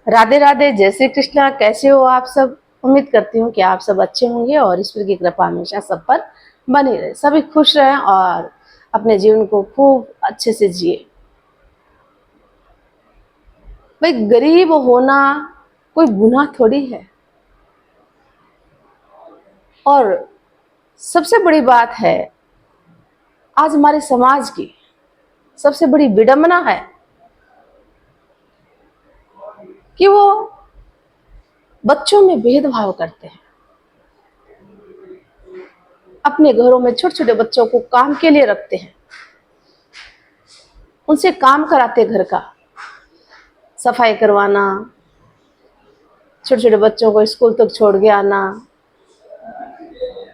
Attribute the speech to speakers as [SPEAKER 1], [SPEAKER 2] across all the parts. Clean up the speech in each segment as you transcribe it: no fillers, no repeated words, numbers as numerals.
[SPEAKER 1] राधे राधे, जय श्री कृष्णा। कैसे हो आप सब? उम्मीद करती हूँ कि आप सब अच्छे होंगे और ईश्वर की कृपा हमेशा सब पर बनी रहे, सभी खुश रहें और अपने जीवन को खूब अच्छे से जिए। भाई, गरीब होना कोई गुनाह थोड़ी है। और सबसे बड़ी बात है, आज हमारे समाज की सबसे बड़ी विडंबना है कि वो बच्चों में भेदभाव करते हैं। अपने घरों में छोटे छोटे बच्चों को काम के लिए रखते हैं, उनसे काम कराते, घर का सफाई करवाना, छोटे छोटे बच्चों को स्कूल तक छोड़ के आना,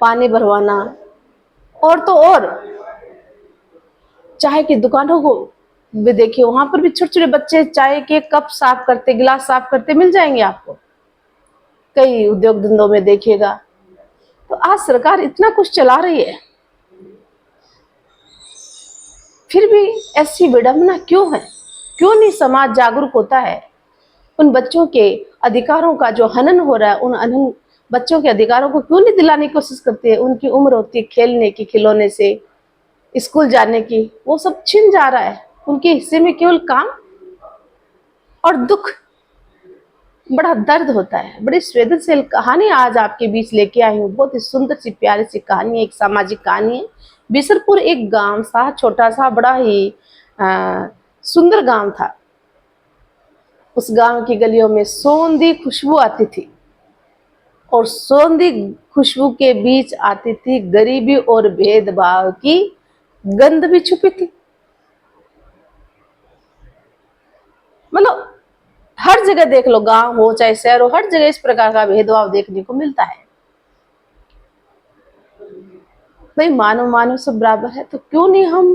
[SPEAKER 1] पानी भरवाना। और तो और चाय की दुकानों को भी देखिए, वहां पर भी छोटे छोटे बच्चे चाय के कप साफ करते, गिलास साफ करते मिल जाएंगे आपको। कई उद्योग धंधों में देखिएगा। तो आज सरकार इतना कुछ चला रही है, फिर भी ऐसी विडंबना क्यों है? क्यों नहीं समाज जागरूक होता है? उन बच्चों के अधिकारों का जो हनन हो रहा है, उन अनन बच्चों के अधिकारों को क्यों नहीं दिलाने की कोशिश करती है? उनकी उम्र होती है खेलने की, खिलौने से, स्कूल जाने की, वो सब छिन जा रहा है। उनके हिस्से में केवल काम और दुख। बड़ा दर्द होता है। बड़ी संवेदनशील कहानी आज आपके बीच लेके आई हूँ। बहुत ही सुंदर सी प्यारी सी कहानी है, एक सामाजिक कहानी है। बिसरपुर एक गांव था, छोटा सा, बड़ा ही सुंदर गांव था। उस गांव की गलियों में सौंधी खुशबू आती थी और सौंधी खुशबू के बीच आती थी गरीबी और भेदभाव की गंध भी छुपी थी। मतलब हर जगह देख लो, गांव हो चाहे शहर हो, हर जगह इस प्रकार का भेदभाव देखने को मिलता है। भाई, मानव मानव सब बराबर है, तो क्यों नहीं हम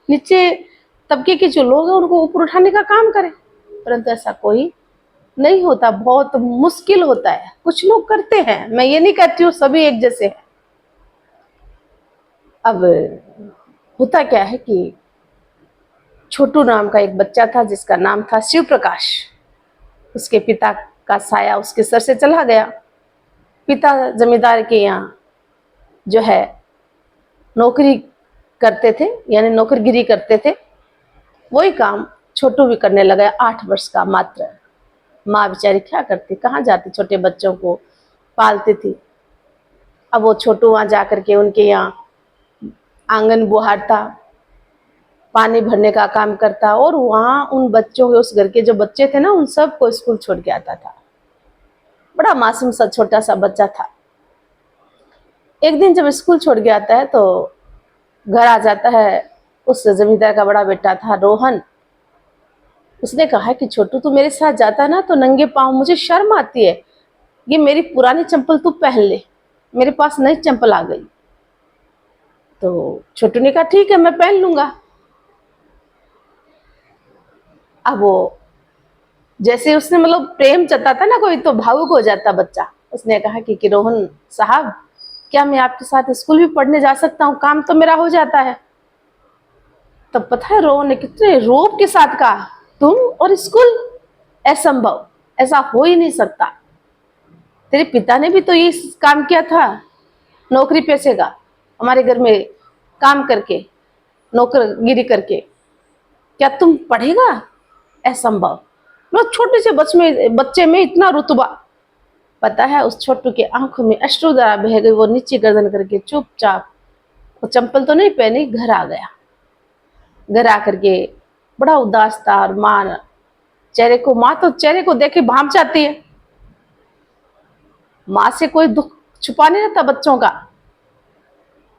[SPEAKER 1] नीचे तबके के जो लोग हैं उनको ऊपर उठाने का काम करें? परंतु ऐसा कोई नहीं होता, बहुत मुश्किल होता है। कुछ लोग करते हैं, मैं ये नहीं कहती हूँ सभी एक जैसे हैं। अब होता क्या है कि छोटू नाम का एक बच्चा था जिसका नाम था शिव प्रकाश। उसके पिता का साया उसके सर से चला गया। पिता जमींदार के यहाँ जो है नौकरी करते थे, यानी नौकरगिरी करते थे। वही काम छोटू भी करने लगा, 8 वर्ष का मात्र। माँ बेचारी क्या करती, कहाँ जाती, छोटे बच्चों को पालती थी। अब वो छोटू वहां जाकर के उनके यहाँ आंगन बुहारता, पानी भरने का काम करता और वहां उन बच्चों के, उस घर के जो बच्चे थे ना, उन सबको स्कूल छोड़ के आता था। बड़ा मासूम सा छोटा सा बच्चा था। एक दिन जब स्कूल छोड़ के आता है तो घर आ जाता है। उस जमींदार का बड़ा बेटा था रोहन। उसने कहा कि छोटू, तू मेरे साथ जाता ना तो नंगे पाँव, मुझे शर्म आती है, ये मेरी पुरानी चंपल तू पहन ले, मेरे पास नई चंपल आ गई। तो छोटू ने कहा ठीक है, मैं पहन लूंगा। अब वो जैसे उसने मतलब प्रेम जताता ना कोई, तो भावुक हो जाता बच्चा। उसने कहा कि रोहन साहब, क्या मैं आपके साथ स्कूल भी पढ़ने जा सकता हूँ? काम तो मेरा हो जाता है। तब पता है रोहन ने कितने रोब के साथ कहा, तुम और स्कूल? असंभव, ऐसा हो ही नहीं सकता। तेरे पिता ने भी तो ये काम किया था, नौकरी पैसे का, हमारे घर में काम करके, नौकरगिरी करके। क्या तुम पढ़ेगा? असंभव। मतलब छोटे से बच्चे में इतना रुतबा। पता है उस छोटू के आंखों में अश्रुधारा बह गई। वो नीचे गर्दन करके चुपचाप, वो चंपल तो नहीं पहनी, घर आ गया। घर आकर के बड़ा उदास था और माँ तो चेहरे को देखे भांप जाती है। माँ से कोई दुख छुपा नहीं रहता बच्चों का।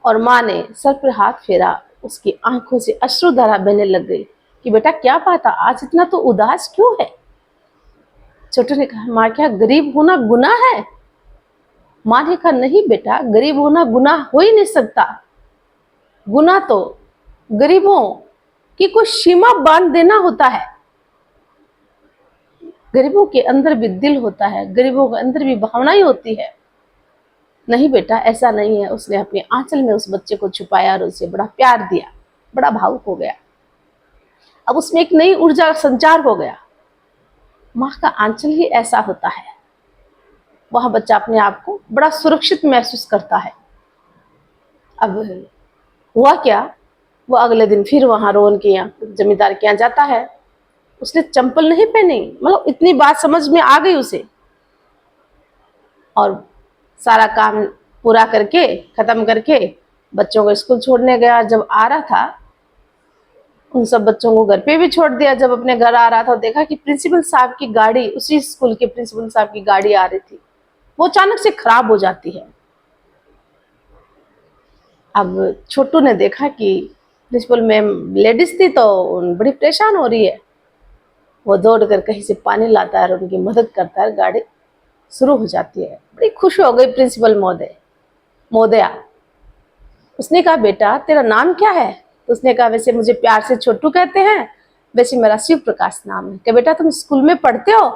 [SPEAKER 1] और माँ ने सर पर हाथ फेरा, उसकी आंखों से अश्रुधारा बहने लग गई कि बेटा क्या बात है, आज इतना तो उदास क्यों है? छोटू ने कहा, माँ क्या गरीब होना गुनाह है? माँ ने कहा, नहीं बेटा, गरीब होना गुनाह हो ही नहीं सकता। गुनाह तो गरीबों की कोई सीमा बांध देना होता है। गरीबों के अंदर भी दिल होता है, गरीबों के अंदर भी भावनाएं होती है। नहीं बेटा, ऐसा नहीं है। उसने अपने आंचल में उस बच्चे को छुपाया और उसे बड़ा प्यार दिया, बड़ा भावुक हो गया। अब उसमें एक नई ऊर्जा का संचार हो गया। माँ का आंचल ही ऐसा होता है, वह बच्चा अपने आप को बड़ा सुरक्षित महसूस करता है। अब हुआ क्या, वो अगले दिन फिर वहां रोहन के यहाँ जमींदार के यहाँ जाता है। उसने चंपल नहीं पहनी, मतलब इतनी बात समझ में आ गई उसे, और सारा काम पूरा करके खत्म करके बच्चों को स्कूल छोड़ने गया। जब आ रहा था, उन सब बच्चों को घर पे भी छोड़ दिया। जब अपने घर आ रहा था, देखा कि प्रिंसिपल साहब की गाड़ी, उसी स्कूल के प्रिंसिपल साहब की गाड़ी आ रही थी, वो अचानक से खराब हो जाती है। अब छोटू ने देखा कि प्रिंसिपल मैम लेडीज थी तो बड़ी परेशान हो रही है। वो दौड़ कर कहीं से पानी लाता है और उनकी मदद करता है, गाड़ी शुरू हो जाती है। बड़ी खुश हो गई प्रिंसिपल महोदया। उसने कहा, बेटा तेरा नाम क्या है? तो उसने कहा, वैसे मुझे प्यार से छोटू कहते हैं, वैसे मेरा शिव प्रकाश नाम है। क्या बेटा तुम स्कूल में पढ़ते हो?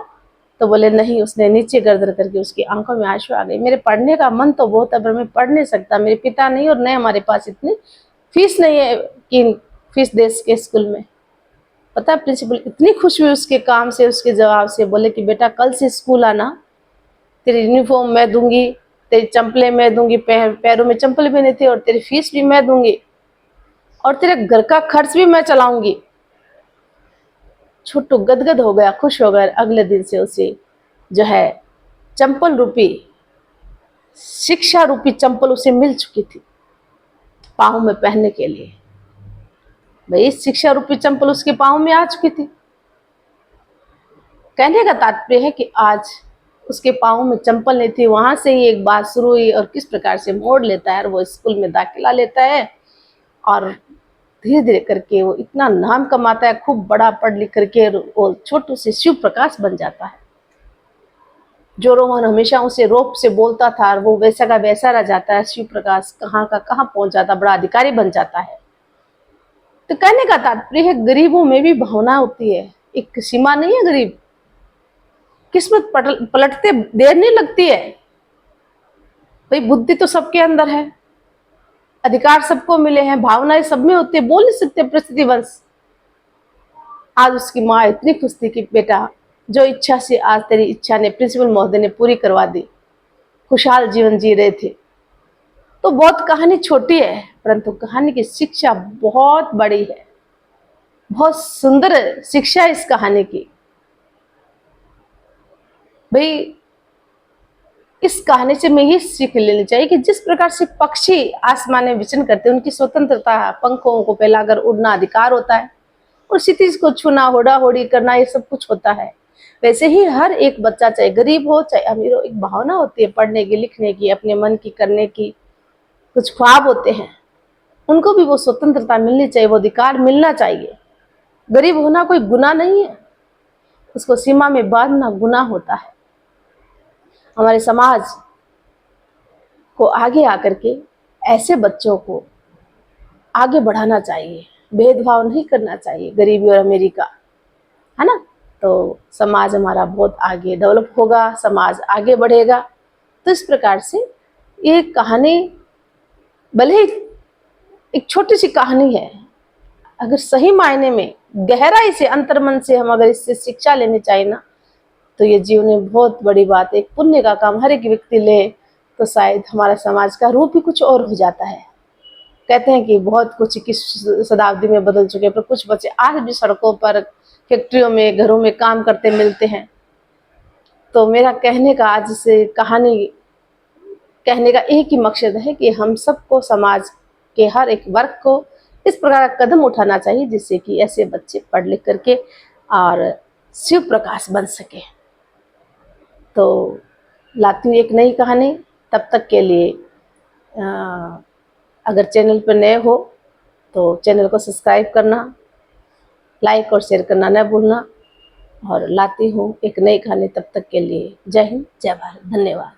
[SPEAKER 1] तो बोले नहीं। उसने नीचे गर्दन करके, उसकी आंखों में आंसू आ गए। मेरे पढ़ने का मन तो बहुत है, पर मैं पढ़ नहीं सकता, मेरे पिता नहीं और न हमारे पास इतनी फीस नहीं है कि फीस दे सके स्कूल में। पता है, प्रिंसिपल इतनी खुश हुई उसके काम से, उसके जवाब से। बोले कि बेटा कल से स्कूल आना, तेरी यूनिफॉर्म मैं दूंगी, तेरी चंपलें मैं दूंगी, पैरों में चंपल भी नहीं थी, और तेरी फीस भी मैं दूंगी, और तेरे घर का खर्च भी मैं चलाऊंगी। छोटू गदगद हो गया, खुश हो गया। अगले दिन से उसे जो है चंपल रूपी, शिक्षा रूपी चंपल उसे मिल चुकी थी पाँव में पहनने के लिए। भाई शिक्षा रूपी चंपल उसके पाँव में आ चुकी थी। कहने का तात्पर्य है कि आज उसके पाँव में चंपल नहीं थी, वहां से ही एक बात शुरू हुई, और किस प्रकार से मोड़ लेता है और वो स्कूल में दाखिला लेता है, और धीरे धीरे करके वो इतना नाम कमाता है, खूब बड़ा पढ़ लिख करके वो छोटू से शिव प्रकाश बन जाता है। जो रोहन हमेशा उसे रोप से बोलता था, और वो वैसा का वैसा रह जाता है। शिव प्रकाश कहाँ का कहाँ पहुंच जाता, बड़ा अधिकारी बन जाता है। तो कहने का तात्पर्य है, गरीबों में भी भावना होती है, एक सीमा नहीं है। गरीब किस्मत पलटते देर नहीं लगती है। भाई बुद्धि तो सबके अंदर है, अधिकार सबको मिले हैं, भावनाएं सब में होती है, बोल नहीं सकते परिस्थितिवश। आज उसकी माँ इतनी खुश थी कि बेटा जो इच्छा से आज तेरी इच्छा ने प्रिंसिपल महोदय ने पूरी करवा दी, खुशहाल जीवन जी रहे थे। तो बहुत कहानी छोटी है, परंतु कहानी की शिक्षा बहुत बड़ी है, बहुत सुंदर शिक्षा है इस कहानी की। भाई इस कहानी से मैं ये सीख लेनी चाहिए कि जिस प्रकार से पक्षी आसमान में विचरण करते हैं, उनकी स्वतंत्रता, पंखों को फैलाकर उड़ना अधिकार होता है, और क्षितिज को छूना, होड़ा होड़ी करना, ये सब कुछ होता है। वैसे ही हर एक बच्चा, चाहे गरीब हो चाहे अमीर हो, एक भावना होती है पढ़ने की, लिखने की, अपने मन की करने की। कुछ ख्वाब होते हैं, उनको भी वो स्वतंत्रता मिलनी चाहिए, वो अधिकार मिलना चाहिए। गरीब होना कोई गुनाह नहीं है, उसको सीमा में बांधना गुनाह होता है। हमारे समाज को आगे आकर के ऐसे बच्चों को आगे बढ़ाना चाहिए, भेदभाव नहीं करना चाहिए गरीबी और अमीरी का, है ना। तो समाज हमारा बहुत आगे डेवलप होगा, समाज आगे बढ़ेगा। तो इस प्रकार से ये कहानी भले ही एक छोटी सी कहानी है, अगर सही मायने में गहराई से अंतर्मन से हम अगर इससे शिक्षा लेनी चाहिए ना, तो ये जीवन में बहुत बड़ी बात है। एक पुण्य का काम हर एक व्यक्ति ले तो शायद हमारा समाज का रूप ही कुछ और हो जाता है। कहते हैं कि बहुत कुछ 21 शताब्दी में बदल चुके हैं, पर कुछ बच्चे आज भी सड़कों पर, फैक्ट्रियों में, घरों में काम करते मिलते हैं। तो मेरा कहने का, आज से कहानी कहने का एक ही मकसद है कि हम सबको, समाज के हर एक वर्ग को इस प्रकार का कदम उठाना चाहिए, जिससे कि ऐसे बच्चे पढ़ लिख करके और शिव प्रकाश बन सके। तो लाती हूँ एक नई कहानी, तब तक के लिए अगर चैनल पर नए हो तो चैनल को सब्सक्राइब करना, लाइक और शेयर करना न भूलना। और लाती हूँ एक नई कहानी, तब तक के लिए जय हिंद, जय भारत, धन्यवाद।